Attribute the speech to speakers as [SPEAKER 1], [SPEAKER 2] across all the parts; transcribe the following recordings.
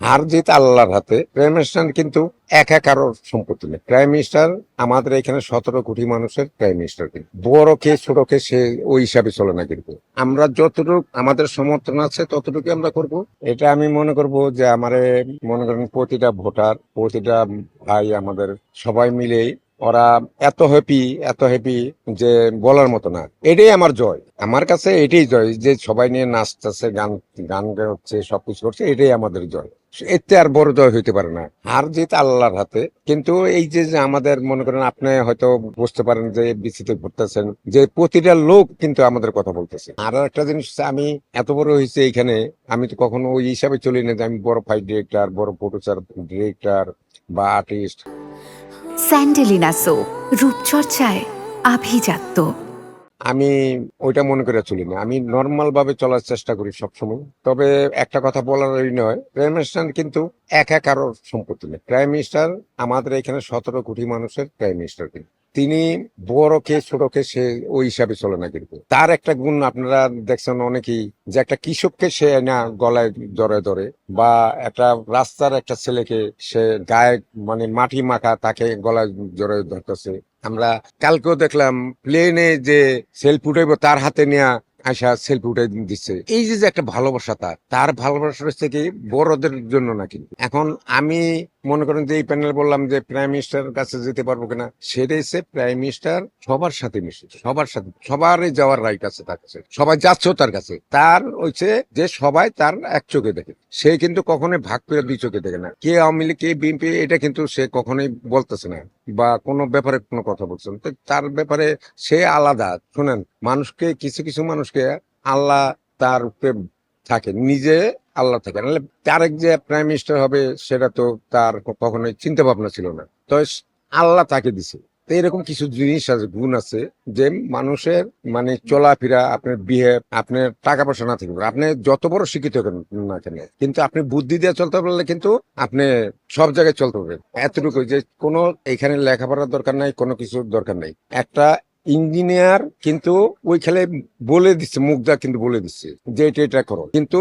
[SPEAKER 1] হার জিত আল্লাহর হাতে। প্রাইম মিনিস্টার কিন্তু একা কারোর সম্পত্তি নেই। প্রাইম মিনিস্টার আমাদের এখানে 17 কোটি মানুষের প্রাইম মিনিস্টার, কিন্তু বড় কে ছোট কে সে ওই হিসাবে চলে না। কিন্তু আমরা যতটুকু আমাদের সমর্থন আছে ততটুকু আমরা করব। এটা আমি মনে করব যে আমারে মনে করেন প্রতিটা ভোটার, প্রতিটা ভাই আমাদের সবাই মিলেই ওরা এত হ্যাপি যে বলার মতো না। এটাই আমার জয়, আমার কাছে এটাই জয় যে সবাই নিয়ে নাচতেছে, গান গান হচ্ছে, সবকিছু করছে, এটাই আমাদের জয়। এতে আর বড় জয় হইতে পারে না। হার জিত আল্লাহর হাতে। কিন্তু এই যে আমাদের মনে করেন, আপনি হয়তো বুঝতে পারেন যে বিসিতে ঘুরতেছেন, যে প্রতিটা লোক কিন্তু আমাদের কথা বলতেছে। আর একটা জিনিস হচ্ছে, আমি এত বড় হয়েছে এইখানে, আমি তো কখনো ওই হিসাবে চলি না যে আমি বড় ফাইট ডিরেক্টর, বড় প্রডিউসার, ডিরেক্টর বা আর্টিস্ট।
[SPEAKER 2] স্যান্ডেলিনা সো, রূপচর্চায় আভিজাত্য।
[SPEAKER 1] আমি ওইটা মনে করে চলি না, আমি নর্মাল ভাবে চলার চেষ্টা করি সবসময়। তবে একটা কথা বলার ওই নয়, প্রাইম মিনিস্টার কিন্তু একা কারোর সম্পত্তি নেই। প্রাইম মিনিস্টার আমাদের এখানে 17 কোটি মানুষের প্রাইম মিনিস্টার, কিন্তু তিনি বড় কে ছোট কে সে ওই হিসাবে চলে না। কিন্তু তার একটা গুণ আপনারা দেখছেন অনেকেই, যে একটা কৃষককে সে না গলায় ধরে ধরে, বা একটা রাস্তার একটা ছেলেকে সে গায়ে মানে মাটি মাখা তাকে গলায় জড়ে ধরতেছে। আমরা কালকেও দেখলাম প্লেনে যে সেলফি উঠাইবো তার হাতে নিয়ে আশা সেলফি উঠাই দিচ্ছে। এই যে যে একটা ভালোবাসা, তার ভালোবাসা হচ্ছে কি বড়দের জন্য না। কিন্তু এখন আমি মনে করেন যে এই প্যানেল বললাম যে প্রাইম মিনিস্টার কাছে যেতে পারবো কিনা, সেটাই হচ্ছে প্রাইম মিনিস্টার সবার সাথে মিশে, সবার সাথে সবারই যাওয়ার রাইট আছে তার কাছে, সবাই যাচ্ছেও তার কাছে। তার হচ্ছে যে সবাই তার এক চোখে দেখে, সে কিন্তু কখনোই ভাগ করে দুই চোখে দেখে না। কে আওয়ামী লীগ কে বিএনপি এটা কিন্তু সে কখনোই বলতেছে না, বা কোনো ব্যাপারে কোনো কথা বলছেন তো তার ব্যাপারে সে আলাদা। শুনেন, মানুষকে কিছু কিছু মানুষকে আল্লাহ তার উপরে থাকে, নিজে আল্লাহ থাকে, নাহলে তারেক যে প্রাইম মিনিস্টার হবে সেটা তো তার কখনোই চিন্তা ভাবনা ছিল না। তো আল্লাহ তাকে দিছে। তো এরকম কিছু জিনিস আছে, গুণ আছে, যে মানুষের মানে চলাফেরা, আপনার বিহেভ, আপনার টাকা পয়সা না থাকবে, আপনি যত বড় শিক্ষিত হন না কেন, কিন্তু আপনি বুদ্ধি দিয়ে চলতে পারলে কিন্তু আপনি সব জায়গায় চলতে পারবেন। এতটুকু যে কোনো এখানে লেখাপড়ার দরকার নাই, কোনো কিছুর দরকার নাই। একটা ইঞ্জিনিয়ার কিন্তু ওই খেলে বলে দিচ্ছে, মুখদা কিন্তু বলে দিচ্ছে যে এটা করো, কিন্তু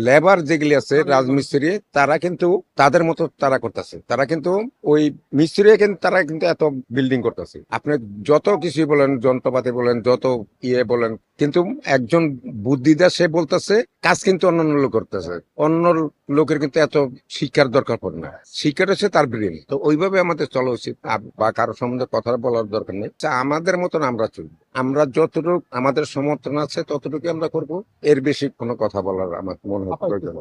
[SPEAKER 1] লেবার যেগুলি আছে রাজমিস্ত্রি, তারা কিন্তু তাদের মতো তারা করতেছে, তারা কিন্তু ওই মিস্ত্রি কিন্তু তারা কিন্তু এত বিল্ডিং করতেছে। আপনি যত কিছুই বলেন, যন্ত্রপাতি বলেন, যত বলেন, কিন্তু একজন বুদ্ধিদা সে বলতেছে, কাজ কিন্তু অন্যান্য লোক করতেছে। অন্য লোকের কিন্তু এত শিক্ষার দরকার পড়ে না, শিক্ষাটা হচ্ছে তার ব্রেন। তো ওইভাবে আমাদের চলা উচিত, বা কারো সম্বন্ধে কথা বলার দরকার নেই। আমাদের মতন আমরা চলবো, আমরা যতটুকু আমাদের সমর্থন আছে ততটুকু আমরা করব। এর বেশি কোনো কথা বলার আমার মনে হয় প্রয়োজন।